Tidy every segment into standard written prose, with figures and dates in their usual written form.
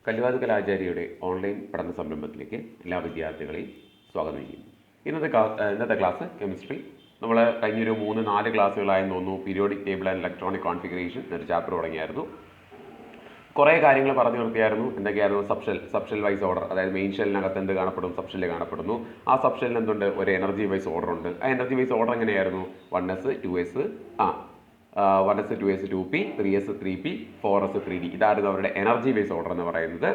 കല്ലുവാത് കലാചാര്യയുടെ online പഠന സംരംഭത്തിലേക്ക് എല്ലാ വിദ്യാർത്ഥികളെയും സ്വാഗതം ചെയ്യുന്നു. ഇന്നത്തെ ക്ലാസ് കെമിസ്ട്രി. നമ്മൾ കഴിഞ്ഞൊരു 3-4 ക്ലാസ്സുകളായെന്ന് തോന്നുന്നു periodic table and electronic configuration എന്നൊരു ചാപ്റ്റർ തുടങ്ങിയായിരുന്നു. കുറേ കാര്യങ്ങൾ പറഞ്ഞു നിർത്തിയായിരുന്നു. എന്തൊക്കെയായിരുന്നു? സബ്ഷെൽ വൈസ് ഓർഡർ, അതായത് മെയിൻ ഷെല്ലിനകത്ത് എന്ത് കാണപ്പെടും, സബ്ഷെല്ലിൽ കാണപ്പെടുന്നു. ആ സബ്ഷെല്ലിന് എന്തുണ്ട്? ഒരു എനർജി വൈസ് ഓർഡർ ഉണ്ട്. ആ എനർജി വൈസ് ഓർഡർ എങ്ങനെയായിരുന്നു? 1s 2s 1s 2s 2p 3s 3p 4s 3d. ഇതായിരുന്നു അവരുടെ എനർജി വൈസ് ഓർഡർ എന്ന് പറയുന്നത്.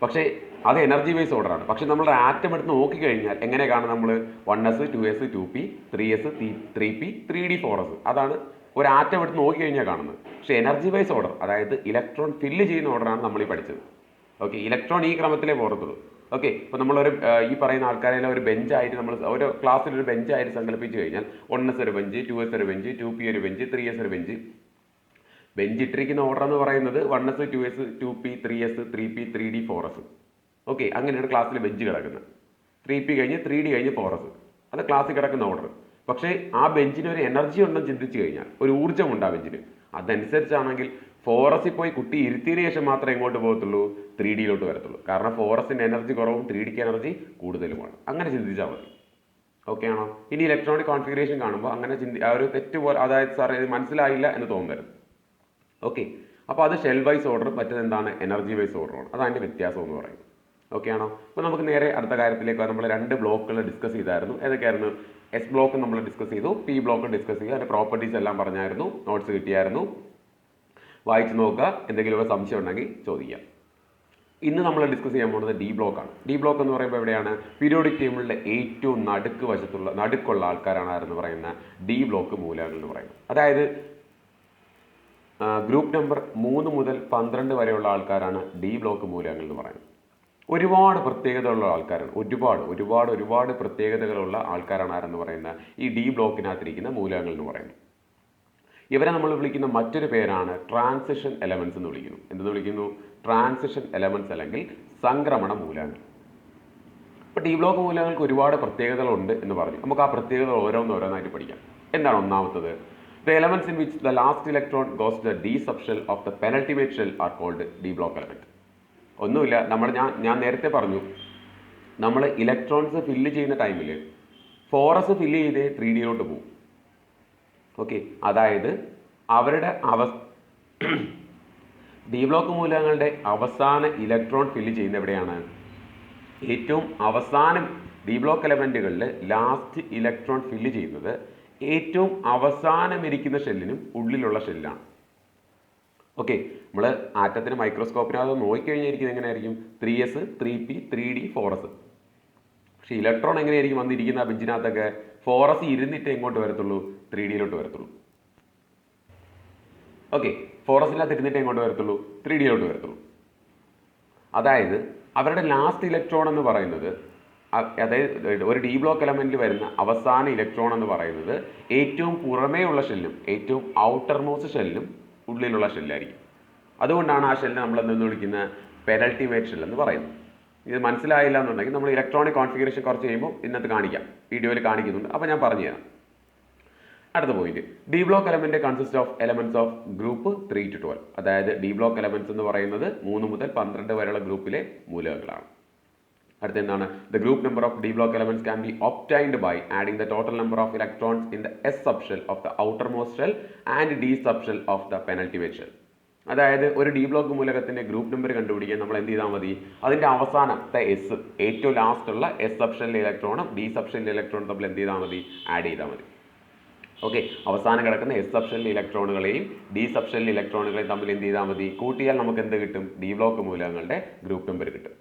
പക്ഷേ അത് എനർജി വൈസ് ഓർഡറാണ്. പക്ഷേ നമ്മുടെ ആറ്റം എടുത്ത് നോക്കിക്കഴിഞ്ഞാൽ എങ്ങനെ കാണും? നമ്മൾ 1s 2s 2p 3s 3p 3d 4s. അതാണ് ഒരു ആറ്റം എടുത്ത് നോക്കിക്കഴിഞ്ഞാൽ കാണുന്നത്. പക്ഷേ എനർജി വൈസ് ഓർഡർ, അതായത് ഇലക്ട്രോൺ ഫില്ല് ചെയ്യുന്ന ഓർഡറാണ് നമ്മൾ ഈ പഠിച്ചത്. ഓക്കെ, ഇലക്ട്രോൺ ഈ ക്രമത്തിലേ പോകത്തുള്ളൂ. ഓക്കെ, ഇപ്പോൾ നമ്മളൊരു ഈ പറയുന്ന ആൾക്കാരെല്ലാം ഒരു ബെഞ്ചായിട്ട് നമ്മൾ ഒരു ക്ലാസ്സിൽ ഒരു ബെഞ്ചായിട്ട് സങ്കല്പിച്ച് കഴിഞ്ഞാൽ 1s ഒരു ബെഞ്ച്, 2s ഒരു ബെഞ്ച്, 2p ഒരു ബെഞ്ച്, 3s ഒരു ബെഞ്ച്. ബെഞ്ച് ഇട്ടിരിക്കുന്ന ഓർഡർ എന്ന് പറയുന്നത് 1s 2s 2p 3s 3p 3d 4s. Okay, അങ്ങനെയാണ് ക്ലാസ്സിൽ ബെഞ്ച് കിടക്കുന്നത്. 3p കഴിഞ്ഞ് 3d കഴിഞ്ഞ് 4s. അത് ക്ലാസ്സിൽ കിടക്കുന്ന ഓർഡർ. പക്ഷേ ആ ബെഞ്ചിന് ഒരു എനർജി ഉണ്ടെന്ന് ചിന്തിച്ച് കഴിഞ്ഞാൽ, ഒരു ഊർജ്ജമുണ്ട് ആ ബെഞ്ചിന്. അതനുസരിച്ചാണെങ്കിൽ 4s പോയി കുട്ടി ഇരുത്തിയതിനു ശേഷം മാത്രമേ എങ്ങോട്ട് പോകത്തുള്ളൂ? 3dയിലോട്ട് വരത്തുള്ളൂ. കാരണം 4sന്റെ എനർജി കുറവും 3dക്ക് എനർജി കൂടുതലുമാണ്. അങ്ങനെ ചിന്തിച്ചാൽ മതി. ഓക്കെ ആണോ? ഇനി ഇലക്ട്രോണിക് കോൺഫിഗറേഷൻ കാണുമ്പോൾ അങ്ങനെ ആ ഒരു തെറ്റ് പോലെ, അതായത് സാർ ഇത് മനസ്സിലായില്ല എന്ന് തോന്നരുത്. ഓക്കെ, അപ്പോൾ അത് ഷെൽ വൈസ് ഓർഡർ, മറ്റേത് എന്താണ്? എനർജി വൈസ് ഓർഡറാണ്. അതാണ് വ്യത്യാസം എന്ന് പറയുന്നത്. ഓക്കെ ആണോ? അപ്പോൾ നമുക്ക് നേരെ അടുത്ത കാര്യത്തിലേക്ക്. നമ്മൾ 2 ബ്ലോക്കുകൾ ഡിസ്കസ് ചെയ്തായിരുന്നു. ഏതൊക്കെയായിരുന്നു? എസ് ബ്ലോക്ക് നമ്മൾ ഡിസ്കസ് ചെയ്തു, പി ബ്ലോക്ക് ഡിസ്കസ് ചെയ്തു. അതിൻ്റെ പ്രോപ്പർട്ടീസ് എല്ലാം പറഞ്ഞായിരുന്നു, നോട്ട്സ് കിട്ടിയായിരുന്നു. വായിച്ച് നോക്കുക, എന്തെങ്കിലുമൊക്കെ സംശയം ഉണ്ടെങ്കിൽ ചോദിക്കാം. ഇന്ന് നമ്മൾ ഡിസ്കസ് ചെയ്യാൻ പോകുന്നത് ഡി ബ്ലോക്കാണ്. ഡി ബ്ലോക്ക് എന്ന് പറയുമ്പോൾ എവിടെയാണ്? പീരിയോഡിക് ടേബിളിൻ്റെ ഏറ്റവും നടുക്കുള്ള ആൾക്കാരാണ് ആരെന്ന് പറയുന്ന ഡി ബ്ലോക്ക് മൂലകങ്ങൾ എന്ന് പറയുന്നത്. അതായത് ഗ്രൂപ്പ് നമ്പർ 3 മുതൽ 12 വരെയുള്ള ആൾക്കാരാണ് ഡി ബ്ലോക്ക് മൂലകങ്ങൾ എന്ന് പറയുന്നത്. ഒരുപാട് പ്രത്യേകതകളുള്ള ആൾക്കാരാണ്. ഒരുപാട് പ്രത്യേകതകളുള്ള ആൾക്കാരാണ് ആരെന്ന് പറയുന്ന ഈ ഡി ബ്ലോക്കിനകത്തിരിക്കുന്ന മൂലകങ്ങൾ എന്ന് പറയുന്നത്. ഇവരെ നമ്മൾ വിളിക്കുന്ന മറ്റൊരു പേരാണ് ട്രാൻസിഷൻ എലമെൻറ്റ്സ് എന്ന് വിളിക്കുന്നു. എന്തെന്ന് വിളിക്കുന്നു? ട്രാൻസിഷൻ എലമെൻറ്റ്സ്, അല്ലെങ്കിൽ സംക്രമണ മൂലകങ്ങൾ. ഇപ്പോൾ ഡി ബ്ലോക്ക് മൂലകങ്ങൾക്ക് ഒരുപാട് പ്രത്യേകതകളുണ്ട് എന്ന് പറഞ്ഞു. നമുക്ക് ആ പ്രത്യേകതകൾ ഓരോന്നായിട്ട് പഠിക്കാം. എന്താണ് ഒന്നാമത്തത്? The elements in which the last electron goes to the d subshell of the penultimate shell are called d block element. ഒന്നുമില്ല, ഞാൻ നേരത്തെ പറഞ്ഞു, നമ്മൾ ഇലക്ട്രോൺസ് ഫില്ല് ചെയ്യുന്ന ടൈമിൽ 4s ഫില്ല് ചെയ്തേ 3dയിലോട്ട് പോകും. ഓക്കെ, അതായത് അവരുടെ ഡി ബ്ലോക്ക് മൂലകങ്ങളുടെ അവസാന ഇലക്ട്രോൺ ഫില്ല് ചെയ്യുന്ന എവിടെയാണ്? ഏറ്റവും അവസാനം ഡി ബ്ലോക്ക് എലമെൻറ്റുകളിൽ ലാസ്റ്റ് ഇലക്ട്രോൺ ഫില്ല് ചെയ്യുന്നത് ഏറ്റവും അവസാനം ഇരിക്കുന്ന ഷെല്ലിനും ഉള്ളിലുള്ള ഷെല്ലാണ്. ഓക്കെ, നമ്മൾ ആറ്റത്തിന് മൈക്രോസ്കോപ്പിനകത്ത് നോക്കിക്കഴിഞ്ഞിരിക്കുന്നത് എങ്ങനെയായിരിക്കും? 3s 3p 3d 4s. പക്ഷേ ഇലക്ട്രോൺ എങ്ങനെയായിരിക്കും വന്നിരിക്കുന്ന ആ ബെഞ്ചിനകത്തൊക്കെ? 4s ഇരുന്നിട്ട് എങ്ങോട്ട് വരത്തുള്ളൂ? 3dയിലോട്ട് വരത്തുള്ളൂ. ഓക്കെ, 4sനകത്ത് ഇരുന്നിട്ട് എങ്ങോട്ട് വരത്തുള്ളൂ? 3dയിലോട്ട് വരത്തുള്ളൂ. അതായത് അവരുടെ ലാസ്റ്റ് ഇലക്ട്രോൺ എന്ന് പറയുന്നത്, അതായത് ഒരു ഡി ബ്ലോക്ക് എലമെൻറ്റിൽ വരുന്ന അവസാന ഇലക്ട്രോൺ എന്ന് പറയുന്നത് ഏറ്റവും പുറമേ ഉള്ള ഷെല്ലും ഏറ്റവും ഔട്ടർ മോസ്റ്റ് ഷെല്ലും ഉള്ളിലുള്ള ഷെല്ലായിരിക്കും. അതുകൊണ്ടാണ് ആ ഷെല്ലിനെ നമ്മൾ എന്തെന്ന് വിളിക്കുന്ന പെനൾട്ടിമേറ്റ് ഷെൽ എന്ന് പറയുന്നത്. ഇത് മനസ്സിലായില്ല എന്നുണ്ടെങ്കിൽ നമ്മൾ ഇലക്ട്രോണിക് കോൺഫിഗറേഷൻ കുറച്ച് കഴിയുമ്പോൾ ഇന്നത്തെ കാണിക്കാം, വീഡിയോയിൽ കാണിക്കുന്നുണ്ട്. അപ്പോൾ ഞാൻ പറഞ്ഞു തരാം. അടുത്ത point, D block element consist of elements of group 3 to 12. അതായത് ഡി ബ്ലോക്ക് എലമെന്റ്സ് എന്ന് പറയുന്നത് 3 മുതൽ 12 വരെയുള്ള ഗ്രൂപ്പിലെ മൂലകങ്ങളാണ്. അടുത്ത എന്താണ്? The group number of d block elements can be obtained by adding the total number of electrons in the s subshell of the outermost shell and d subshell of the penultimate shell. അതായത് ഒരു d block മൂലകത്തിന്റെ ഗ്രൂപ്പ് നമ്പർ കണ്ടുപിടിക്കാൻ നമ്മൾ എന്ത് ചെയ്താൽ മതി? അതിന്റെ അവസാനത്തെ എസ്, ഏറ്റവും ലാസ്റ്റ് ഉള്ള എസ് സബ്ഷെല്ലിലെ ഇലക്ട്രോണും ഡി സബ്ഷെല്ലിലെ ഇലക്ട്രോണും തമ്മിൽ എന്ത് ചെയ്താൽ മതി? ആഡ് ചെയ്താൽ മതി. ഓക്കെ, അവസാനം കിടക്കുന്ന എസ് സബ്ഷെല്ലിലെ ഇലക്ട്രോണുകളെയും ഡി സബ്ഷെല്ലിലെ ഇലക്ട്രോണുകളെയും തമ്മിൽ എന്ത് ചെയ്താൽ മതി? കൂട്ടിയാൽ നമുക്ക് എന്ത് കിട്ടും? ഡി ബ്ലോക്ക് മൂലകങ്ങളുടെ ഗ്രൂപ്പ് നമ്പർ കിട്ടും.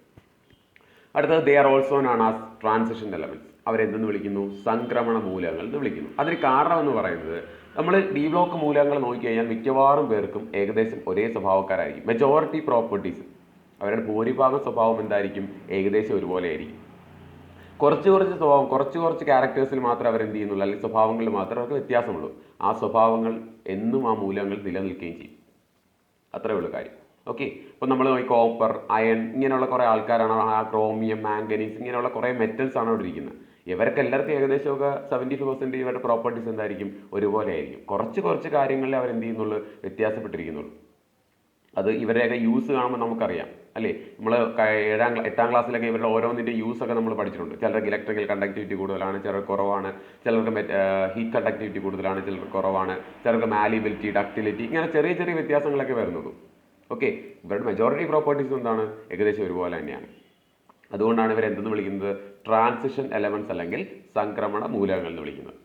അടുത്തത്, they are also known as transition elements. അവരെന്തെന്ന് വിളിക്കുന്നു? സംക്രമണ മൂലകങ്ങൾ എന്ന് വിളിക്കുന്നു. അതിന് കാരണം എന്ന് പറയുന്നത്, നമ്മൾ ഡി ബ്ലോക്ക് മൂലകങ്ങൾ നോക്കിക്കഴിഞ്ഞാൽ മിക്കവാറും പേർക്കും ഏകദേശം ഒരേ സ്വഭാവക്കാരായിരിക്കും. മെജോറിറ്റി പ്രോപ്പർട്ടീസ്, അവരുടെ ഭൂരിഭാഗം സ്വഭാവം എന്തായിരിക്കും? ഏകദേശം ഒരുപോലെ ആയിരിക്കും. കുറച്ച് സ്വഭാവം, കുറച്ച് ക്യാരക്ടേഴ്സിൽ മാത്രമേ അവരെന്ത് ചെയ്യുന്നുള്ളൂ, അല്ലെങ്കിൽ സ്വഭാവങ്ങളിൽ മാത്രമേ അവർക്ക് വ്യത്യാസമുള്ളൂ. ആ സ്വഭാവങ്ങൾ എന്നും ആ മൂലകങ്ങൾ നിലനിൽക്കുകയും ചെയ്യും. അത്രേ ഉള്ളൂ കാര്യം. ഓക്കെ, ഇപ്പോൾ നമ്മൾ കോപ്പർ, അയൺ, ഇങ്ങനെയുള്ള കുറേ ആൾക്കാരാണ്. ക്രോമിയം, മാംഗനീസ്, ഇങ്ങനെയുള്ള കുറേ മെറ്റൽസ് ആണ് അവിടെ ഇരിക്കുന്നത്. ഇവർക്ക് എല്ലാവർക്കും ഏകദേശമൊക്കെ 75% ഇവരുടെ പ്രോപ്പർട്ടീസ് എന്തായിരിക്കും? ഒരുപോലെ ആയിരിക്കും. കുറച്ച് കാര്യങ്ങളിൽ അവർ എന്ത് ചെയ്യുന്നുള്ളൂ? വ്യത്യാസപ്പെട്ടിരിക്കുന്നുള്ളൂ. അത് ഇവരെയൊക്കെ യൂസ് കാണുമ്പോൾ നമുക്കറിയാം. അല്ലേ? നമ്മൾ 8ാം ക്ലാസ്സിലൊക്കെ ഇവരുടെ ഓരോന്നിൻ്റെ യൂസ് ഒക്കെ നമ്മൾ പഠിച്ചിട്ടുണ്ട്. ചിലർക്ക് ഇലക്ട്രിക്കൽ കണ്ടക്ടിവിറ്റി കൂടുതലാണ്, ചിലർക്ക് കുറവാണ്, ചിലർക്ക് ഹീറ്റ് കണ്ടക്ടിവിറ്റി കൂടുതലാണ്, ചിലർക്ക് കുറവാണ്, ചിലർക്ക് മാലിബിലിറ്റി, ഡക്റ്റിലിറ്റി, ഇങ്ങനെ ചെറിയ ചെറിയ വ്യത്യാസങ്ങളൊക്കെ വരുന്നതും. ഓക്കെ, ഇവരുടെ മെജോറിറ്റി പ്രോപ്പർട്ടീസ് എന്താണ്? ഏകദേശം ഒരുപോലെ തന്നെയാണ്. അതുകൊണ്ടാണ് ഇവർ എന്തെന്ന് വിളിക്കുന്നത്? ട്രാൻസിഷൻ എലമെന്റ്സ് അല്ലെങ്കിൽ സംക്രമണ മൂലകങ്ങൾ എന്ന് വിളിക്കുന്നത്.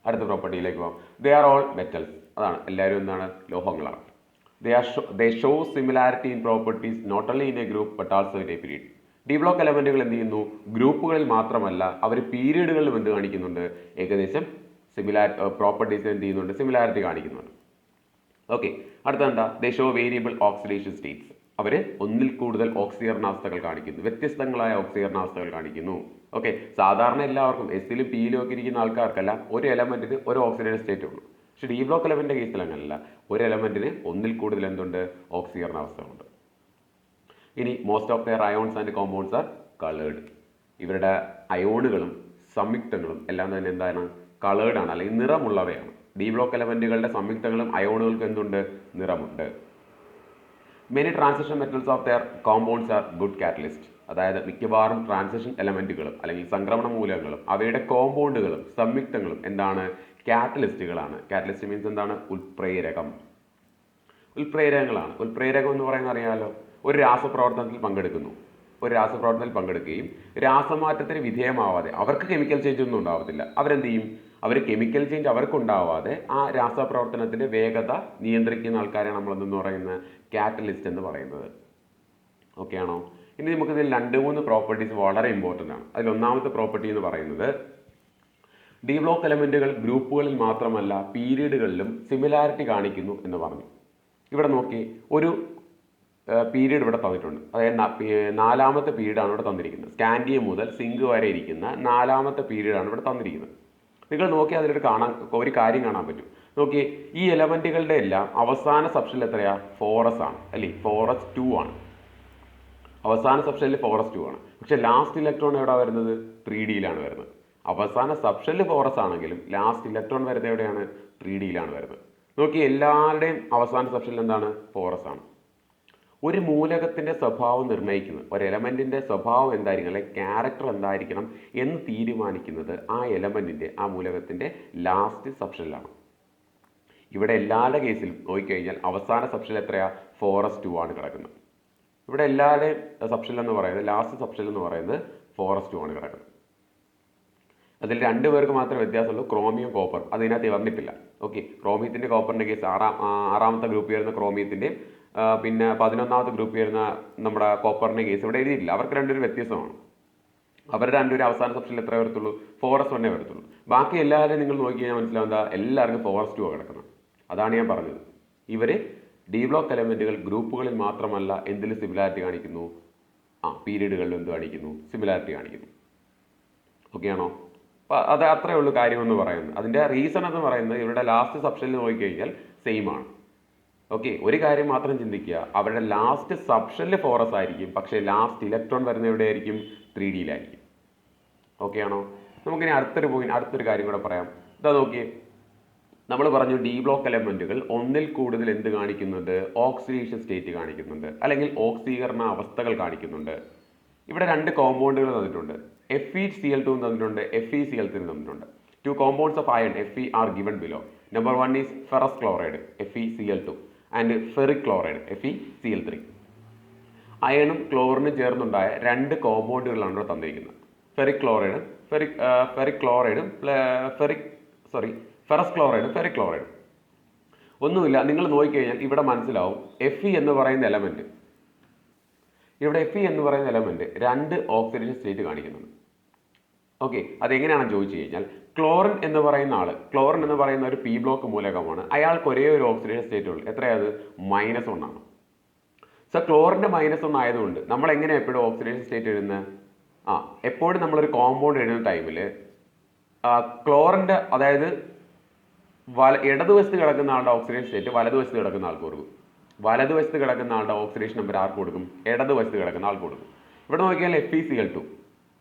അടുത്ത പ്രോപ്പർട്ടിയിലേക്ക് പോകാം. They are all metals. അതാണ്, എല്ലാവരും എന്താണ്? ലോഹങ്ങളാണ്. They show similarity in properties not only in a group but also in a period. D block എലമെന്റുകൾ എന്ത് ചെയ്യുന്നു? ഗ്രൂപ്പുകളിൽ മാത്രമല്ല, അവർ പീരീഡുകളിലും എന്ത് കാണിക്കുന്നുണ്ട്? ഏകദേശം പ്രോപ്പർട്ടീസ് എന്ത് ചെയ്യുന്നുണ്ട്? സിമിലാരിറ്റി കാണിക്കുന്നുണ്ട്. ഓക്കെ, അടുത്തെന്താ? They show variable oxidation states. അവർ ഒന്നിൽ കൂടുതൽ ഓക്സീകരണാവസ്ഥകൾ കാണിക്കുന്നു, വ്യത്യസ്തങ്ങളായ ഓക്സീകരണാവസ്ഥകൾ കാണിക്കുന്നു. ഓക്കെ, സാധാരണ എല്ലാവർക്കും എസിലും പിയിലും ഒക്കെ ഇരിക്കുന്ന ആൾക്കാർക്കല്ല ഒരു എലമെന്റിന് ഒരു ഓക്സിഡേഷൻ സ്റ്റേറ്റ് ഉള്ളൂ. പക്ഷേ ഡി ബ്ലോക്ക് എലമെന്റിന്റെ കേസിൽ അങ്ങനെയല്ല, ഒരു എലമെന്റിന് ഒന്നിൽ കൂടുതൽ എന്തുണ്ട്? ഓക്സീകരണാവസ്ഥകളുണ്ട്. ഇനി most of their ions and compounds R coloured. ഇവരുടെ അയോണുകളും സംയുക്തങ്ങളും എല്ലാം തന്നെ എന്താണ്? കളേർഡ് ആണ്, അല്ലെങ്കിൽ നിറമുള്ളവയാണ്. ഡി ബ്ലോക്ക് എലമെന്റുകളുടെ സംയുക്തങ്ങളും അയോണുകൾക്കും എന്തുണ്ട്? നിറമുണ്ട്. Many transition metals of their compounds are good catalyst. അതായത് മിക്കവാറും ട്രാൻസിഷൻ എലമെന്റുകളും അല്ലെങ്കിൽ സംക്രമണ മൂലകങ്ങളും അവയുടെ കോമ്പൗണ്ടുകളും സംയുക്തങ്ങളും എന്താണ്? കാറ്റലിസ്റ്റുകളാണ്. കാറ്റലിസ്റ്റ് മീൻസ് എന്താണ്? ഉൽപ്രേരകം. ഉൽപ്രേരകങ്ങളാണ്. ഉൽപ്രേരകം എന്ന് പറയുന്നത് അറിയാമല്ലോ, ഒരു രാസപ്രവർത്തനത്തിൽ പങ്കെടുക്കുകയും രാസമാറ്റത്തിന് വിധേയമാവാതെ, അവർക്ക് കെമിക്കൽ ചേഞ്ച് ഒന്നും ഉണ്ടാവത്തില്ല, അവരെന്ത് ചെയ്യും? അവർ കെമിക്കൽ ചേഞ്ച് അവർക്കുണ്ടാവാതെ ആ രാസപ്രവർത്തനത്തിൻ്റെ വേഗത നിയന്ത്രിക്കുന്ന ആൾക്കാരെയാണ് നമ്മളെന്ന് പറയുന്നത് കാറ്റലിസ്റ്റ് എന്ന് പറയുന്നത്. ഓക്കെ ആണോ? ഇനി നമുക്ക് ഇതിൽ 2-3 പ്രോപ്പർട്ടീസ് വളരെ ഇമ്പോർട്ടൻ്റ് ആണ്. അതിൽ ഒന്നാമത്തെ പ്രോപ്പർട്ടി എന്ന് പറയുന്നത് ഡി ബ്ലോക്ക് എലമെന്റുകൾ ഗ്രൂപ്പുകളിൽ മാത്രമല്ല പീരീഡുകളിലും സിമിലാരിറ്റി കാണിക്കുന്നു എന്ന് പറഞ്ഞു. ഇവിടെ നോക്കി, ഒരു പീരീഡ് ഇവിടെ തന്നിട്ടുണ്ട്. അതായത് 4ാമത്തെ പീരീഡാണ് ഇവിടെ തന്നിരിക്കുന്നത്. സ്കാൻഡിയം മുതൽ സിങ്ക് വരെ ഇരിക്കുന്ന 4ാമത്തെ പീരീഡാണ് ഇവിടെ തന്നിരിക്കുന്നത്. നിങ്ങൾ നോക്കി അതിലൊരു കാര്യം കാണാൻ പറ്റും. നോക്കി, ഈ എലമെന്റുകളുടെ എല്ലാം അവസാന സബ്ഷനിൽ എത്രയാ? 4s ആണ്, അല്ലേ? 4s 2 ആണ്. അവസാന സബ്ഷനിൽ 4s 2 ആണ്. പക്ഷെ ലാസ്റ്റ് ഇലക്ട്രോൺ എവിടെ വരുന്നത്? 3Dയിലാണ് വരുന്നത്. അവസാന സബ്ഷനിൽ 4s ആണെങ്കിലും ലാസ്റ്റ് ഇലക്ട്രോൺ വരുന്നത് എവിടെയാണ്? 3Dയിലാണ് വരുന്നത്. നോക്കി, എല്ലാവരുടെയും അവസാന സബ്ഷനിൽ എന്താണ്? 4s ആണ്. ഒരു മൂലകത്തിന്റെ സ്വഭാവം നിർണ്ണയിക്കുന്നത്, ഒരു എലമെന്റിന്റെ സ്വഭാവം എന്തായിരിക്കണം, അല്ലെങ്കിൽ ക്യാരക്ടർ എന്തായിരിക്കണം എന്ന് തീരുമാനിക്കുന്നത് ആ എലമെന്റിന്റെ, ആ മൂലകത്തിന്റെ ലാസ്റ്റ് സബ്ഷനിലാണ്. ഇവിടെ എല്ലാവരുടെ കേസിലും നോക്കിക്കഴിഞ്ഞാൽ അവസാന സബ്ഷനിൽ എത്രയാ? 4s 2 ആണ് കിടക്കുന്നത്. ഇവിടെ എല്ലാവരുടെയും സബ്ഷനിൽ എന്ന് പറയുന്നത്, ലാസ്റ്റ് സബ്ഷനിൽ എന്ന് പറയുന്നത് 4s 2 ആണ് കിടക്കുന്നത്. അതിൽ 2 പേർക്ക് മാത്രമേ വ്യത്യാസമുള്ളൂ, ക്രോമിയം കോപ്പർ. അതിനകത്ത് വന്നിട്ടില്ല. ഓക്കെ, ക്രോമിയത്തിൻ്റെ കോപ്പറിൻ്റെ കേസ് 6ാമത്തെ ഗ്രൂപ്പ് വരുന്ന ക്രോമിയത്തിൻ്റെ, പിന്നെ 11ാമത്തെ ഗ്രൂപ്പ് വരുന്ന നമ്മുടെ കോപ്പറിൻ്റെ കേസ് ഇവിടെ എഴുതിയിട്ടില്ല. അവർക്ക് 2 വ്യത്യസ്തമാണ്. അവരുടെ 2 അവസാന സബ്ഷനിൽ എത്ര വരത്തുള്ളൂ? 4s 1 വരത്തുള്ളൂ. ബാക്കി എല്ലാവരും നിങ്ങൾ നോക്കി കഴിഞ്ഞാൽ മനസ്സിലാവുന്ന എല്ലാവർക്കും 4s 2 കിടക്കുന്നത്. അതാണ് ഞാൻ പറഞ്ഞത്. ഇവർ ഡി ബ്ലോക്ക് എലമെന്റുകൾ ഗ്രൂപ്പുകളിൽ മാത്രമല്ല എന്തിൽ സിമിലാരിറ്റി കാണിക്കുന്നു? പീരീഡുകളിൽ എന്ത് കാണിക്കുന്നു? സിമിലാരിറ്റി കാണിക്കുന്നു. ഓക്കെ ആണോ? അപ്പോൾ അത് അത്രയേ ഉള്ളൂ കാര്യമെന്ന് പറയുന്നത്. അതിൻ്റെ റീസൺ എന്ന് പറയുന്നത് ഇവരുടെ ലാസ്റ്റ് സബ്ഷനിൽ നോക്കിക്കഴിഞ്ഞാൽ സെയിം ആണ്. ഓക്കെ, ഒരു കാര്യം മാത്രം ചിന്തിക്കുക, അവരുടെ ലാസ്റ്റ് സബ്ഷനിൽ 4s ആയിരിക്കും, പക്ഷേ ലാസ്റ്റ് ഇലക്ട്രോൺ വരുന്ന എവിടെയായിരിക്കും? 3Dയിലായിരിക്കും. ഓക്കെ ആണോ? നമുക്കിനി അടുത്തൊരു കാര്യം കൂടെ പറയാം. ഇതാ നോക്കിയേ, നമ്മൾ പറഞ്ഞു ഡി ബ്ലോക്ക് എലമെന്റുകൾ ഒന്നിൽ കൂടുതൽ എന്ത് കാണിക്കുന്നുണ്ട്? ഓക്സിഡേഷൻ സ്റ്റേറ്റ് കാണിക്കുന്നുണ്ട്, അല്ലെങ്കിൽ ഓക്സീകരണ അവസ്ഥകൾ കാണിക്കുന്നുണ്ട്. ഇവിടെ 2 കോമ്പൗണ്ടുകൾ തന്നിട്ടുണ്ട്. FeCl2 തന്നിട്ടുണ്ട്, FeCl3 തന്നിട്ടുണ്ട്. 2 compounds of iron Fe are given below. Number 1 is ferrous chloride FeCl2 and ferric chloride FeCl3. അയണും ക്ലോറിനും ചേർന്നുണ്ടായ 2 കോമ്പൗണ്ടുകളാണ് ഇവിടെ തന്നിരിക്കുന്നത്. ഫെറിക് ക്ലോറൈഡും ഫെറസ് ക്ലോറൈഡും ഫെറിക് ക്ലോറൈഡും. ഒന്നുമില്ല, നിങ്ങൾ നോക്കിക്കഴിഞ്ഞാൽ ഇവിടെ മനസ്സിലാവും Fe എന്ന് പറയുന്ന എലമെന്റ്, ഇവിടെ Fe എന്ന് പറയുന്ന എലമെന്റ് 2 ഓക്സിഡേഷൻ സ്റ്റേറ്റ് കാണിക്കുന്നുണ്ട്. ഓക്കെ, അതെങ്ങനെയാണെന്ന് ചോദിച്ചു കഴിഞ്ഞാൽ, ക്ലോറിൻ എന്ന് പറയുന്ന ഒരു പി ബ്ലോക്ക് മൂലകമാണ്. അയാൾക്ക് ഒരേ ഒരു ഓക്സിഡേഷൻ സ്റ്റേറ്റ് ഉള്ളൂ. എത്രയത്? -1 ആണ്. സോ ക്ലോറിൻ്റെ -1 ആയതുകൊണ്ട് നമ്മൾ എങ്ങനെയാണ് എപ്പോഴും ഓക്സിഡേഷൻ സ്റ്റേറ്റ് എഴുതുന്നത്? എപ്പോഴും നമ്മളൊരു കോമ്പൗണ്ട് എഴുതുന്ന ടൈമിൽ ക്ലോറിൻ്റെ, അതായത് ഇടതുവശത്ത് കിടക്കുന്ന ആളുടെ ഓക്സിഡേഷൻ സ്റ്റേറ്റ് വലതുവശത്ത് കിടക്കുന്ന ആൾക്ക് കൊടുക്കും. വലതുവശത്ത് കിടക്കുന്ന ആളുടെ ഓക്സിഡേഷൻ നമ്പർ ആർക്ക് കൊടുക്കും? ഇടതുവശത്ത് കിടക്കുന്ന ആൾക്ക് കൊടുക്കും. ഇവിടെ നോക്കിയാൽ FeCl2,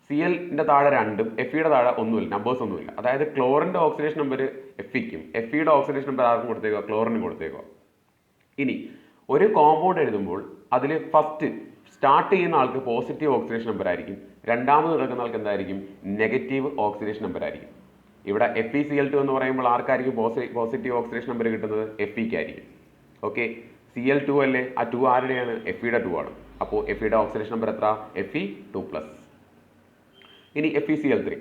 Cl-ന്റെ താഴെ 2ഉം Fe-യുടെ താഴെ ഒന്നുമില്ല, നമ്പേഴ്സ് ഒന്നുമില്ല. അതായത് ക്ലോറിൻ്റെ ഓക്സിഡേഷൻ നമ്പർ Fe-ക്കും Fe-യുടെ ഓക്സിഡേഷൻ നമ്പർ ആർക്കും കൊടുത്തേക്കുക? ക്ലോറിനും കൊടുത്തേക്കുക. ഇനി ഒരു കോമ്പൗണ്ട് എഴുതുമ്പോൾ അതിൽ ഫസ്റ്റ് സ്റ്റാർട്ട് ചെയ്യുന്ന ആൾക്ക് പോസിറ്റീവ് ഓക്സിഡേഷൻ നമ്പർ ആയിരിക്കും, രണ്ടാമത് നടക്കുന്ന ആൾക്ക് എന്തായിരിക്കും, നെഗറ്റീവ് ഓക്സിഡേഷൻ നമ്പർ ആയിരിക്കും. ഇവിടെ FeCl2 എന്ന് പറയുമ്പോൾ ആർക്കായിരിക്കും പോസിറ്റീവ് ഓക്സിഡേഷൻ നമ്പർ കിട്ടുന്നത്, Feക്ക് ആയിരിക്കും. ഓക്കെ, Cl2 അല്ലേ, ആ 2 ആരുടെയാണ്, Feയുടെ 2 ആണ്. അപ്പോൾ Feയുടെ ഓക്സിഡേഷൻ നമ്പർ എത്ര, Fe2+. ഇനി FeCl3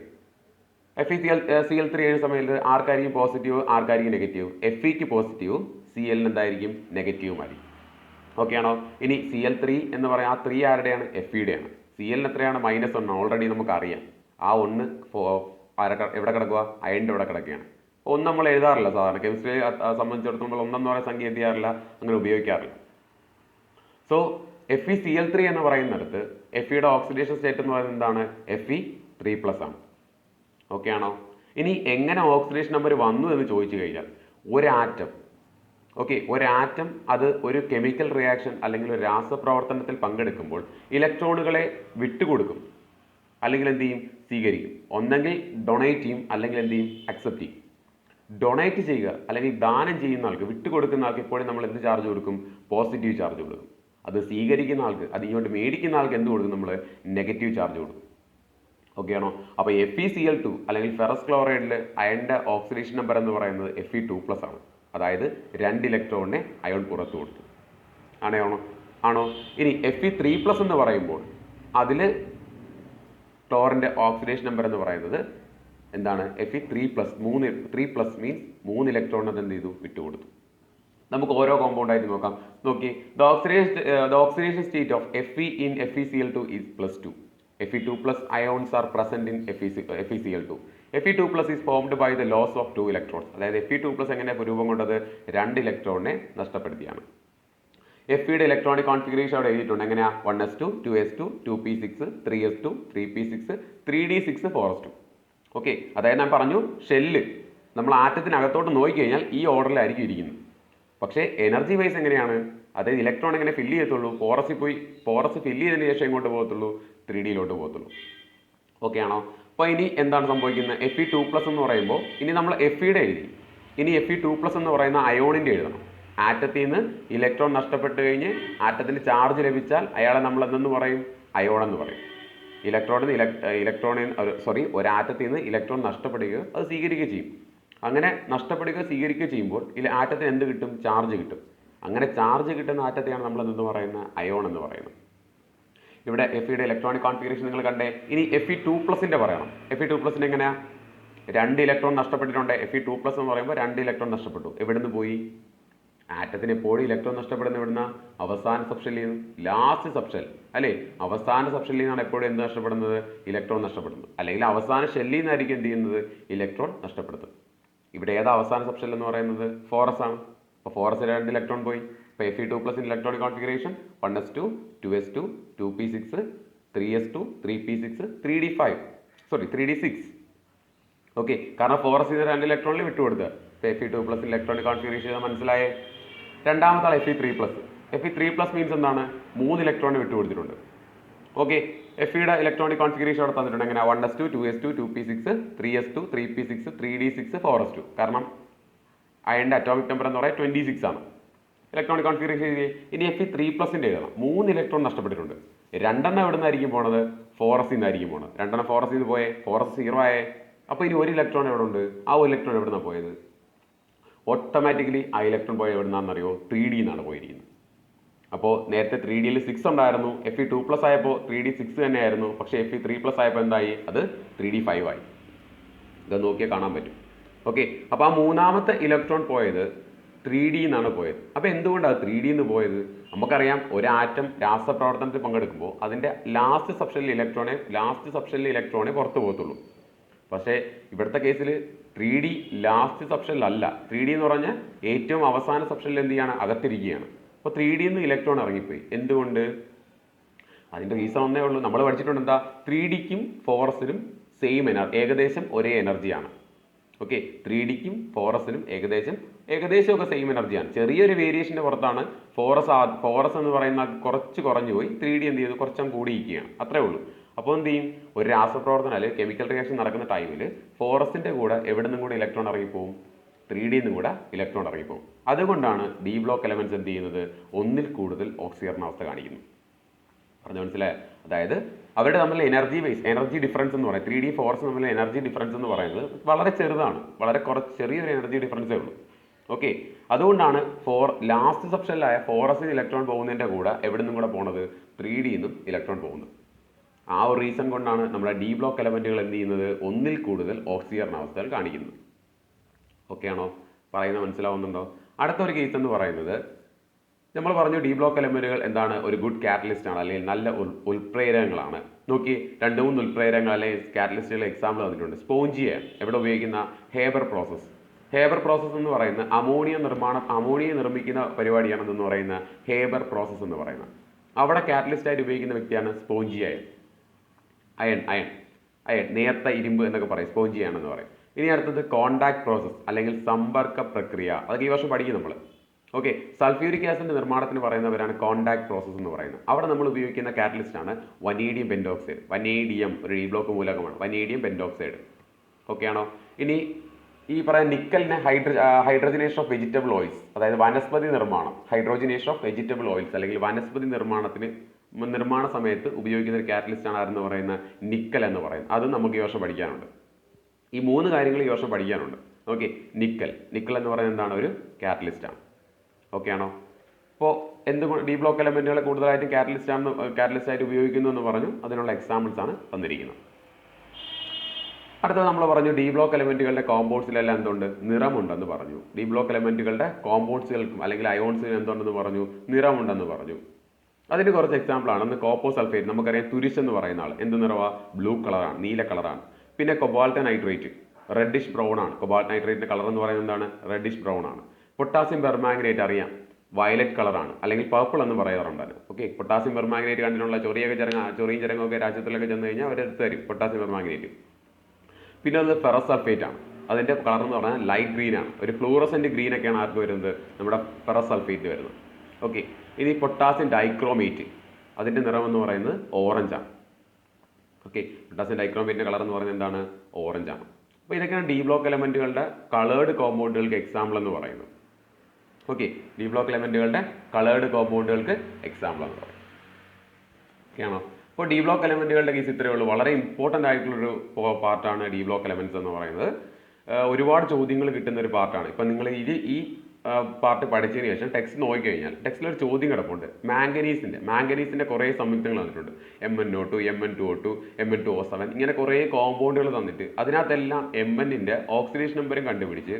ചെയ്യുന്ന സമയത്ത് ആർക്കായിരിക്കും പോസിറ്റീവ്, ആർക്കായിരിക്കും നെഗറ്റീവ്, Feക്ക് പോസിറ്റീവും Clന് എന്തായിരിക്കും, നെഗറ്റീവുമായിരിക്കും. ഓക്കെ ആണോ. ഇനി Cl3 എന്ന് പറയാം, ആ 3 ആരുടെയാണ്, Feയുടെയാണ്. Clന് എത്രയാണ്, -1, ഓൾറെഡി നമുക്കറിയാം. ആ 1 എവിടെ കിടക്കുക, അയണിൻ്റെ ഇവിടെ കിടക്കുകയാണ്. ഒന്ന് നമ്മൾ എഴുതാറില്ല സാധാരണ, കെമിസ്ട്രിയെ സംബന്ധിച്ചിടത്തോളം നമ്മൾ ഒന്നെന്ന് പറയുന്ന സംഖ്യ എന്ത് ചെയ്യാറില്ല, അങ്ങനെ ഉപയോഗിക്കാറില്ല. സോ FeCl3 എന്ന് പറയുന്നിടത്ത് Feയുടെ ഓക്സിഡേഷൻ സ്റ്റേറ്റ് എന്ന് പറയുന്നത് എന്താണ്, Fe3+ ആണ്. ഓക്കെ ആണോ. ഇനി എങ്ങനെ ഓക്സിഡേഷൻ നമ്പർ വന്നു എന്ന് ചോദിച്ചു കഴിഞ്ഞാൽ, ഒരാറ്റം അത് ഒരു കെമിക്കൽ റിയാക്ഷൻ അല്ലെങ്കിൽ ഒരു രാസപ്രവർത്തനത്തിൽ പങ്കെടുക്കുമ്പോൾ ഇലക്ട്രോണുകളെ വിട്ടുകൊടുക്കും, അല്ലെങ്കിൽ എന്ത് ചെയ്യും, സ്വീകരിക്കും. ഒന്നെങ്കിൽ ഡൊണേറ്റ് ചെയ്യും, അല്ലെങ്കിൽ എന്ത് ചെയ്യും, അക്സെപ്റ്റ് ചെയ്യും. ഡൊണേറ്റ് ചെയ്യുക അല്ലെങ്കിൽ ദാനം ചെയ്യുന്ന ആൾക്ക്, വിട്ടുകൊടുക്കുന്ന ആൾക്ക് എപ്പോഴും നമ്മൾ എന്ത് ചാർജ് കൊടുക്കും, പോസിറ്റീവ് ചാർജ് കൊടുക്കും. അത് സ്വീകരിക്കുന്ന ആൾക്ക്, അത് ഇങ്ങോട്ട് മേടിക്കുന്ന ആൾക്ക് എന്ത് കൊടുക്കും, നമ്മൾ നെഗറ്റീവ് ചാർജ് കൊടുക്കും. ഓക്കെ ആണോ. അപ്പോൾ FeCl2 അല്ലെങ്കിൽ ഫെറസ് ക്ലോറൈഡിൽ അയണിൻ്റെ ഓക്സിഡേഷൻ നമ്പർ എന്ന് പറയുന്നത് Fe2+ ആണ്. അതായത് 2 ഇലക്ട്രോണിനെ അയോൺ പുറത്തു കൊടുത്തു. ആണോ. ഇനി Fe3+ എന്ന് പറയുമ്പോൾ അതിൽ ക്ലോറിൻ്റെ ഓക്സിഡേഷൻ നമ്പർ എന്ന് പറയുന്നത് എന്താണ്, Fe3+. 3 മീൻസ് 3 ഇലക്ട്രോണിനെ എന്ത് ചെയ്തു, വിട്ടുകൊടുത്തു. നമുക്ക് ഓരോ കോമ്പൗണ്ട് ആയിട്ട് നോക്കാം. നോക്കി, the oxidation state of Fe in FeCl2 is +2. Fe2+ ions are present in FeCl2. Fe2+ is formed by the loss of 2 electrons. അതായത് Fe2+ എങ്ങനെ രൂപം കൊണ്ടത്, 2 ഇലക്ട്രോണിനെ നഷ്ടപ്പെടുത്തിയാണ്. Feയുടെ ഇലക്ട്രോണിക് കോൺഫിഗറേഷൻ അവിടെ എഴുതിയിട്ടുണ്ട്. എങ്ങനെയാ, 1s2 2s2 2p6 3s2 3p6 3d6 4s2. Okay, അതായത് ഞാൻ പറഞ്ഞു, ഷെല്ല് നമ്മൾ ആറ്റത്തിനകത്തോട്ട് നോക്കിക്കഴിഞ്ഞാൽ ഈ ഓർഡറിലായിരിക്കും ഇരിക്കുന്നത്. പക്ഷേ എനർജി വൈസ് എങ്ങനെയാണ്, അതായത് ഇലക്ട്രോൺ എങ്ങനെ ഫില്ല് ചെയ്യത്തുള്ളൂ, പോറസ് ഫില്ല് ചെയ്തതിന് ശേഷം എങ്ങോട്ട് പോകത്തുള്ളൂ, 3Dയിലോട്ട് പോകത്തുള്ളൂ. ഓക്കെ ആണോ. അപ്പോൾ ഇനി എന്താണ് സംഭവിക്കുന്നത്, Fe2+ എന്ന് പറയുമ്പോൾ ഇനി നമ്മൾ Feയുടെ എഴുതി, ഇനി Fe2+ എന്ന് പറയുന്ന അയോണിൻ്റെ എഴുതണം. ആറ്റത്തിൽ നിന്ന് ഇലക്ട്രോൺ നഷ്ടപ്പെട്ട് കഴിഞ്ഞ് ആറ്റത്തിന് ചാർജ് ലഭിച്ചാൽ അയാളെ നമ്മൾ എന്തെന്ന് പറയും, അയോൺ എന്ന് പറയും. ഒരു ആറ്റത്തിൽ നിന്ന് ഇലക്ട്രോൺ നഷ്ടപ്പെടുകയോ അത് സ്വീകരിക്കുകയോ ചെയ്യും. അങ്ങനെ നഷ്ടപ്പെടുകയോ സ്വീകരിക്കുകയോ ചെയ്യുമ്പോൾ ആറ്റത്തിന് എന്ത് കിട്ടും, ചാർജ് കിട്ടും. അങ്ങനെ ചാർജ് കിട്ടുന്ന ആറ്റത്തെയാണ് നമ്മൾ എന്തെന്ന് പറയുന്നത്, അയോൺ എന്ന് പറയുന്നത്. ഇവിടെ Feയുടെ ഇലക്ട്രോണിക് കോൺഫിഗറേഷൻ നിങ്ങൾ കണ്ടേ. ഇനി Fe2+ന്റെ പറയണം. Fe2+ന്റെ എങ്ങനെയാ, 2 ഇലക്ട്രോൺ നഷ്ടപ്പെട്ടിട്ടുണ്ട്. Fe2+ എന്ന് പറയുമ്പോൾ 2 ഇലക്ട്രോൺ നഷ്ടപ്പെട്ടു. എവിടുന്ന് പോയി, ആറ്റത്തിന് എപ്പോഴും ഇലക്ട്രോൺ നഷ്ടപ്പെടുന്ന എവിടുന്ന, അവസാന സബ്ഷെല്ലിൽ നിന്ന്, ലാസ്റ്റ് സബ്ഷെൽ അല്ലേ, അവസാന സബ്ഷെല്ലിൽ നിന്നാണ് എപ്പോഴും എന്ത് നഷ്ടപ്പെടുന്നത്, ഇലക്ട്രോൺ നഷ്ടപ്പെടുന്നത്. അല്ലെങ്കിൽ അവസാന ഷെല്ലിൽ നിന്നായിരിക്കും എന്ത് ചെയ്യുന്നത്, ഇലക്ട്രോൺ നഷ്ടപ്പെടുന്നത്. ഇവിടെ ഏതാ അവസാന സബ്ഷെൽ എന്ന് പറയുന്നത്, ഫോറസ് ആണ്. അപ്പോൾ ഫോറസിൽ 2 ഇലക്ട്രോൺ പോയി. അപ്പോൾ Fe2+ electronic configuration 1s2 2s2 2p6 3s2 3p6 3d6. Okay, കാരണം ഫോറസിൽ 2 ഇലക്ട്രോണിൽ വിട്ടുകൊടുക്കുക. Fe2+ electronic configuration മനസ്സിലായേ. രണ്ടാമത്തെ ആൾ Fe3+. Fe3+ മീൻസ് എന്താണ്, 3 ഇലക്ട്രോണിന് വിട്ടുകൊടുത്തിട്ടുണ്ട്. ഓക്കെ, Feയുടെ ഇലക്ട്രോണിക് കോൺഫിഗറേഷൻ അവിടെ തന്നിട്ടുണ്ട്. എങ്ങനെ, 1s2 2s2 2p6 3s2 3p6 3d6 4s2. കാരണം അയണിൻ്റെ അറ്റോമിക് നമ്പർ എന്ന് പറയുന്നത് 26 ആണ്. ഇലക്ട്രോണിക് കോൺഫിഗറേഷൻ എഴുതി. ഇനി Fe3+ന്റെ എഴുതണം. 3 ഇലക്ട്രോൺ നഷ്ടപ്പെട്ടിട്ടുണ്ട്. 2 എവിടെ നിന്നായിരിക്കും പോണത്, ഫോറസിൽ നിന്നായിരിക്കും പോണത്. 2 ഫോറസിൽ നിന്ന് പോയേ, ഫോറസ് 0 ആയേ. അപ്പോൾ ഇനി 1 ഇലക്ട്രോൺ എവിടെ ഉണ്ട്, ആ 1 ഇലക്ട്രോൺ എവിടെ നിന്നാണ് പോയത്, ഓട്ടോമാറ്റിക്കലി ആ ഇലക്ട്രോൺ പോയ എവിടെ നിന്നാണെന്നറിയോ, 3D എന്നാണ് പോയിരിക്കുന്നത്. അപ്പോൾ നേരത്തെ 3Dയിൽ 6 ഉണ്ടായിരുന്നു. Fe2+ ആയപ്പോൾ 3D 6 തന്നെയായിരുന്നു. പക്ഷേ Fe3+ ആയപ്പോൾ എന്തായി, അത് 3D 5 ആയി. ഇത് നോക്കിയാൽ കാണാൻ പറ്റും. ഓക്കെ, അപ്പോൾ ആ മൂന്നാമത്തെ ഇലക്ട്രോൺ പോയത് 3D എന്നാണ് പോയത്. അപ്പോൾ എന്തുകൊണ്ടാണ് 3D എന്ന് പോയത്, നമുക്കറിയാം ഒരു ആറ്റം രാസപ്രവർത്തനത്തിൽ പങ്കെടുക്കുമ്പോൾ അതിൻ്റെ ലാസ്റ്റ് സബ്ഷെല്ലിൽ ഇലക്ട്രോണെ പുറത്തു പോകത്തുള്ളൂ. പക്ഷേ ഇവിടുത്തെ കേസിൽ 3D ലാസ്റ്റ് സബ്ഷെല്ലല്ല. 3D എന്ന് പറഞ്ഞാൽ ഏറ്റവും അവസാന സബ്ഷെല്ലിൽ എന്ത് ചെയ്യാണ്, അകത്തിരിക്കുകയാണ്. അപ്പോൾ 3D നിന്ന് ഇലക്ട്രോൺ ഇറങ്ങിപ്പോയി. എന്തുകൊണ്ട്, അതിൻ്റെ റീസൺ ഒന്നേ ഉള്ളൂ. നമ്മൾ പഠിച്ചിട്ടുണ്ട് എന്താ, 3Dക്കും ഫോറസിനും സെയിം ഏകദേശം ഒരേ എനർജിയാണ്. ഓക്കെ, 3Dക്കും ഫോറസിനും ഏകദേശമൊക്കെ സെയിം എനർജിയാണ്. ചെറിയൊരു വേരിയേഷൻ്റെ പുറത്താണ് ഫോറസ് എന്ന് പറയുന്ന കുറച്ച് കുറഞ്ഞു പോയി, 3D എന്ത് ചെയ്തു, കുറച്ചും കൂടിയിരിക്കുകയാണ്. അത്രേ ഉള്ളൂ. അപ്പോൾ എന്ത് ചെയ്യും, ഒരു രാസപ്രവർത്തനം അല്ലെങ്കിൽ കെമിക്കൽ റിയാക്ഷൻ നടക്കുന്ന ടൈമിൽ ഫോറസിൻ്റെ കൂടെ എവിടെ നിന്നും കൂടെ ഇലക്ട്രോൺ ഇറങ്ങിപ്പോവും, 3D നിന്നും കൂടെ ഇലക്ട്രോൺ ഇറങ്ങിപ്പോവും. അതുകൊണ്ടാണ് ഡി ബ്ലോക്ക് എലമെന്റ്സ് എന്ത് ചെയ്യുന്നത്, ഒന്നിൽ കൂടുതൽ ഓക്സീകരണ അവസ്ഥ കാണിക്കുന്നു. പറഞ്ഞു മനസ്സിലായോ? അതായത് അവരുടെ തമ്മിൽ എനർജി ഡിഫറൻസ് എന്ന് പറയും 3D ഫോർസ് തമ്മിൽ എനർജി ഡിഫറൻസ് എന്ന് പറയുന്നത് വളരെ ചെറുതാണ്, വളരെ ചെറിയൊരു എനർജി ഡിഫറൻസേ ഉള്ളൂ. ഓക്കെ, അതുകൊണ്ടാണ് ലാസ്റ്റ് സബ്ഷനിലായ 4s ഇലക്ട്രോൺ പോകുന്നതിൻ്റെ കൂടെ എവിടെ നിന്നും കൂടെ പോണത് 3D ഇലക്ട്രോൺ പോകുന്നത്. ആ ഒരു റീസൺ കൊണ്ടാണ് നമ്മുടെ ഡി ബ്ലോക്ക് എലമെന്റുകൾ എന്ത് ചെയ്യുന്നത്, ഒന്നിൽ കൂടുതൽ ഓക്സീകരണ അവസ്ഥകൾ കാണിക്കുന്നത്. ഓക്കെ ആണോ? പറയുന്നത് മനസ്സിലാവുന്നുണ്ടോ? അടുത്തൊരു കേസ് എന്ന് പറയുന്നത് നമ്മൾ പറഞ്ഞു ഡി ബ്ലോക്ക് എലമെന്റുകൾ എന്താണ്, ഒരു ഗുഡ് കാറ്റലിസ്റ്റ് ആണ്, അല്ലെങ്കിൽ നല്ല ഉൽപ്രേരകങ്ങളാണ്. നോക്കി 2-3 ഉൽപ്രേരകങ്ങൾ അല്ലെങ്കിൽ കാറ്റലിസ്റ്റുകൾ എക്സാമ്പിൾ തന്നിട്ടുണ്ട്. സ്പോഞ്ചിയ എവിടെ ഉപയോഗിക്കുന്ന ഹേബർ പ്രോസസ്സ് എന്ന് പറയുന്ന അമോണിയ നിർമ്മിക്കുന്ന പരിപാടിയാണെന്ന് പറയുന്ന ഹേബർ പ്രോസസ്സ് എന്ന് പറയുന്നത്. അവിടെ കാറ്റലിസ്റ്റ് ആയിട്ട് ഉപയോഗിക്കുന്ന വ്യക്തിയാണ് സ്പോഞ്ചിയ. അയൺ നേർത്ത ഇരുമ്പ് എന്നൊക്കെ പറയും, സ്പോഞ്ചിയാണെന്ന് പറയും. ഇനി അടുത്തത് കോണ്ടാക്ട് പ്രോസസ്സ് അല്ലെങ്കിൽ സമ്പർക്ക പ്രക്രിയ. അതൊക്കെ ഈ വർഷം പഠിക്കും നമ്മൾ. ഓക്കെ, സൾഫ്യൂരിക് ആസിഡിന്റെ നിർമ്മാണത്തിന് പറയുന്നവരാണ് കോണ്ടാക്ട് പ്രോസസ്സ് എന്ന് പറയുന്നത്. അവിടെ നമ്മൾ ഉപയോഗിക്കുന്ന കാറ്റലിസ്റ്റ് ആണ് വനേഡിയം പെന്റോക്സൈഡ്. വനേഡിയം ഒരു ഡി ബ്ലോക്ക് മൂലകമാണ്, വനേഡിയം പെന്റോക്സൈഡ്. ഓക്കെ ആണോ? ഇനി ഈ പറയുന്ന നിക്കലിനെ ഹൈഡ്രജനേഷൻ ഓഫ് വെജിറ്റബിൾ ഓയിൽസ്, അതായത് വനസ്പതി നിർമ്മാണം, ഹൈഡ്രോജനേഷൻ ഓഫ് വെജിറ്റബിൾ ഓയിൽസ് അല്ലെങ്കിൽ വനസ്പതി നിർമ്മാണ സമയത്ത് ഉപയോഗിക്കുന്ന ഒരു കാറ്റലിസ്റ്റ് ആണ് ആരെന്ന് പറയുന്ന നിക്കൽ എന്ന് പറയുന്നത്. അതും നമുക്ക് ഈ വർഷം പഠിക്കാനുണ്ട്. ഈ 3 കാര്യങ്ങൾ ഈ വർഷം പഠിക്കാനുണ്ട്. ഓക്കെ, നിക്കൽ എന്ന് പറയുന്നത് എന്താണ്, ഒരു കാറ്റലിസ്റ്റ് ആണ്. ഓക്കെ ആണോ? അപ്പോൾ എന്തുകൊണ്ട് ഡി ബ്ലോക്ക് എലമെന്റുകളെ കൂടുതലായിട്ടും കാറ്റലിസ്റ്റ് ആയിട്ട് ഉപയോഗിക്കുന്നു എന്ന് പറഞ്ഞു. അതിനുള്ള എക്സാമ്പിൾസ് ആണ് തന്നിരിക്കുന്നത്. അടുത്തത് നമ്മൾ പറഞ്ഞു ഡി ബ്ലോക്ക് എലമെന്റുകളുടെ കോമ്പൗണ്ട്സിലെല്ലാം എന്തുണ്ട്, നിറമുണ്ടെന്ന് പറഞ്ഞു. ഡി ബ്ലോക്ക് എലമെന്റുകളുടെ കോമ്പൗണ്ട്സുകൾക്കും അല്ലെങ്കിൽ അയോൺസിനും എന്തുണ്ടെന്ന് പറഞ്ഞു, നിറമുണ്ടെന്ന് പറഞ്ഞു. അതിന് കുറച്ച് എക്സാമ്പിൾ ആണ്. ഒന്ന് കോപ്പർ സൾഫേറ്റ്, നമുക്കറിയാം തുരിശ് എന്ന് പറയുന്ന ആൾ എന്ത് നിറവാ, ബ്ലൂ കളറാണ്, നീല കളറാണ്. പിന്നെ കൊബാൾട്ട് നൈട്രേറ്റ് റെഡിഷ് ബ്രൗൺ ആണ്. കൊബാൾട്ട് നൈട്രേറ്റിന്റെ കളർ എന്ന് പറയുന്നത് എന്താണ്, റെഡിഷ് ബ്രൗൺ ആണ്. പൊട്ടാസ്യം പെർമാംഗനേറ്റ് അറിയാം, വയലറ്റ് കളറാണ് അല്ലെങ്കിൽ പർപ്പിൾ എന്ന് പറയാറുണ്ട്. ഓക്കെ, പൊട്ടാസ്യം പെർമാംഗനേറ്റ് കണ്ടിട്ടുള്ള ചൊറിയും ചിരങ്ങൊക്കെ രാജ്യത്തിലൊക്കെ ചെന്ന് കഴിഞ്ഞാൽ അവരെടുത്ത് തരും പൊട്ടാസ്യം പെർമാംഗനേറ്റ്. പിന്നെ അത് ഫെറസ് സൾഫേറ്റ് ആണ്. അതിൻ്റെ കളർ എന്ന് പറഞ്ഞാൽ ലൈറ്റ് ഗ്രീൻ ആണ്. ഒരു ഫ്ലൂറസെന്റ് ഗ്രീൻ ഒക്കെയാണ് ആർക്ക് വരുന്നത്, നമ്മുടെ ഫെറസ് സൾഫേറ്റ് വരുന്നത്. ഓക്കെ, ഇനി പൊട്ടാസ്യം ഡൈക്രോമേറ്റ്, അതിൻ്റെ നിറം എന്ന് പറയുന്നത് ഓറഞ്ചാണ്. ഓക്കെ, പൊട്ടാസ്യം ഡൈക്രോമേറ്റിൻ്റെ കളർ എന്ന് പറയുന്നത് എന്താണ്, ഓറഞ്ചാണ്. അപ്പോൾ ഇതൊക്കെയാണ് ഡി ബ്ലോക്ക് എലമെന്റുകളുടെ കളേർഡ് കോമ്പൗണ്ടുകൾക്ക് എക്സാമ്പിൾ എന്ന് പറയുന്നത്. ഓക്കെ, ഡി ബ്ലോക്ക് എലമെന്റുകളുടെ കളേർഡ് കോമ്പൗണ്ടുകൾക്ക് എക്സാമ്പിൾ എന്ന് പറയും. ഓക്കെ ആണോ? അപ്പോൾ ഡി ബ്ലോക്ക് എലമെന്റുകളുടെ കേസ് ഇത്രയേ ഉള്ളൂ. വളരെ ഇമ്പോർട്ടൻ്റ് ആയിട്ടുള്ളൊരു പാർട്ടാണ് ഡി ബ്ലോക്ക് എലമെന്റ്സ് എന്ന് പറയുന്നത്. ഒരുപാട് ചോദ്യങ്ങൾ കിട്ടുന്ന ഒരു പാർട്ടാണ്. ഇപ്പം നിങ്ങൾ ഈ പാർട്ട് പഠിച്ചതിന് ശേഷം ടെക്സ്റ്റ് നോക്കിക്കഴിഞ്ഞാൽ ടെക്സ്റ്റിലൊരു ചോദ്യം കിടപ്പുണ്ട്. മാംഗനീസിൻ്റെ കുറേ സംയുക്തങ്ങൾ തന്നിട്ടുണ്ട്. MnO2, Mn2O2, Mn2O7 ഇങ്ങനെ കുറേ കോമ്പൗണ്ടുകൾ തന്നിട്ട് അതിനകത്തെല്ലാം Mnൻ്റെ ഓക്സിഡേഷൻ നമ്പറും കണ്ടുപിടിച്ച്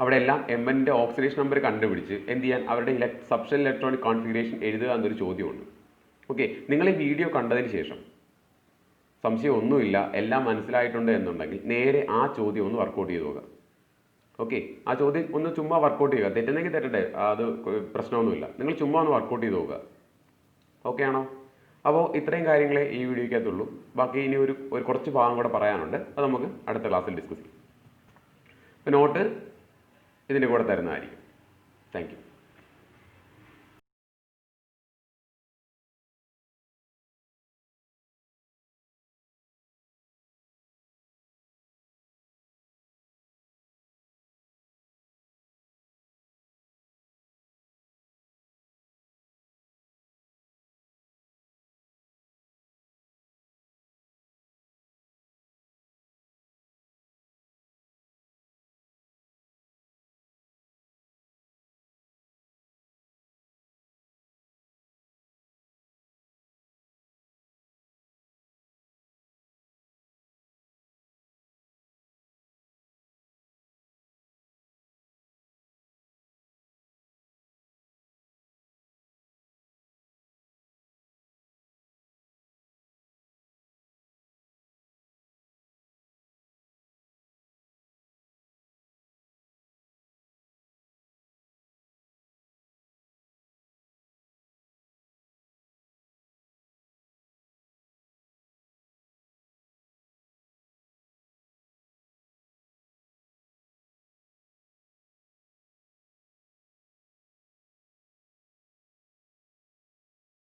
അവിടെ എല്ലാം Mnൻ്റെ ഓക്സിഡേഷൻ നമ്പർ കണ്ടുപിടിച്ച് എന്ത് ചെയ്യാൻ, അവരുടെ സബ്ഷെൽ ഇലക്ട്രോണിക് കോൺഫിഗറേഷൻ എഴുതുക എന്നൊരു ചോദ്യമുണ്ട്. ഓക്കെ, നിങ്ങൾ ഈ വീഡിയോ കണ്ടതിന് ശേഷം സംശയം ഒന്നുമില്ല, എല്ലാം മനസ്സിലായിട്ടുണ്ട് എന്നുണ്ടെങ്കിൽ നേരെ ആ ചോദ്യം ഒന്ന് വർക്കൗട്ട് ചെയ്ത് നോക്കുക. ഓക്കെ, ആ ചോദ്യം ഒന്ന് ചുമ്മാ വർക്കൗട്ട് ചെയ്യുക. തെറ്റുന്നെങ്കിൽ തെറ്റട്ടെ, അത് പ്രശ്നമൊന്നുമില്ല. നിങ്ങൾ ചുമ്മാ ഒന്ന് വർക്കൗട്ട് ചെയ്ത് നോക്കുക. ഓക്കെ ആണോ? അപ്പോൾ ഇത്രയും കാര്യങ്ങളെ ഈ വീഡിയോയ്ക്കകത്തുള്ളൂ. ബാക്കി ഇനി ഒരു കുറച്ച് ഭാഗം കൂടെ പറയാനുണ്ട്. അത് നമുക്ക് അടുത്ത ക്ലാസ്സിൽ ഡിസ്കസ് ചെയ്യാം. നോട്ട് ഇതിൻ്റെ കൂടെ തരുന്നതായിരിക്കും. Thank you.